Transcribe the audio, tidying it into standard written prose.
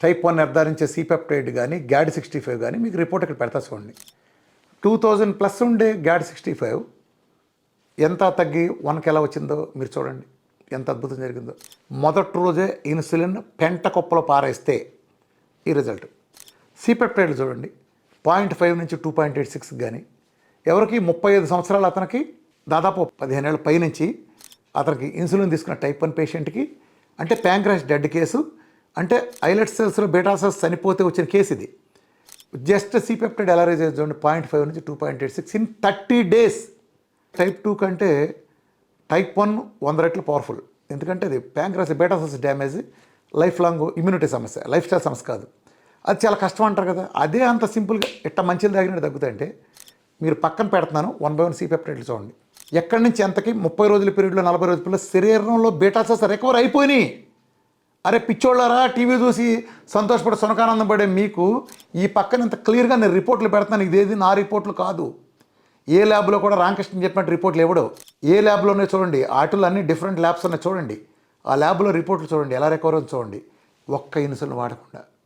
Type 1 నిర్ధారించే సిపెప్టైడ్ కానీ GAD65 కానీ మీకు రిపోర్ట్ ఇక్కడ పెడతా చూడండి. 2000+ ఉండే GAD65 ఎంత తగ్గి 1కి ఎలా వచ్చిందో మీరు చూడండి, ఎంత అద్భుతం జరిగిందో. మొదటి రోజే ఇన్సులిన్ పెంట కుప్పలో పారేస్తే ఈ రిజల్ట్. సిపెప్టైడ్లు చూడండి, 0.5 నుంచి 2.86 కానీ, ఎవరికి 35 సంవత్సరాలు అతనికి దాదాపు 15 ఏళ్ళ పైనుంచి అతనికి ఇన్సులిన్ తీసుకున్న టైప్ 1 పేషెంట్కి, అంటే ప్యాంక్రాస్ డెడ్ కేసు, అంటే ఐలెట్ సెల్స్లో బీటా సెల్స్ చనిపోతే వచ్చిన కేసు ఇది. జస్ట్ సిపెప్టైడ్ ఎలా రైజ్ అయ్యేది చూడండి, 0.5 నుంచి 2.86 ఇన్ 30 days. టైప్ 2 కంటే టైప్ 1 100 రెట్లు పవర్ఫుల్. ఎందుకంటే అది pancreas beta cells damage, life long immunity సమస్య, లైఫ్ స్టైల్ సమస్య కాదు. అది చాలా కష్టం అంటారు కదా, అదే అంత సింపుల్గా ఇట్ట మంచిలు తాగినట్టు తగ్గుతాయంటే మీరు పక్కన పెడుతున్నాను 1 by 1 సిపెప్టైడ్లు చూడండి. ఎక్కడి నుంచి ఎంతకి 30 రోజుల పీరియడ్లో 40 రోజుల పీరియడ్లో శరీరంలో బీటా సెల్స్ రికవర్ అయిపోయినాయి. అరే పిచ్చోళ్ళారా, టీవీ చూసి సంతోషపడి సునకానందం పడే మీకు ఈ పక్కన ఇంత క్లియర్గా నేను రిపోర్ట్లు పెడతాను. ఇదేది నా రిపోర్ట్లు కాదు, ఏ ల్యాబ్లో కూడా రామకృష్ణ చెప్పినట్టు రిపోర్ట్లు ఇవ్వడు. ఏ ల్యాబ్లోనే చూడండి, వాటిలో అన్ని డిఫరెంట్ ల్యాబ్స్ ఉన్నాయి చూడండి, ఆ ల్యాబ్లో రిపోర్ట్లు చూడండి ఎలా రికవర్ అవుతుంది చూడండి, ఒక్క ఇన్సులిన్ వాడకుండా.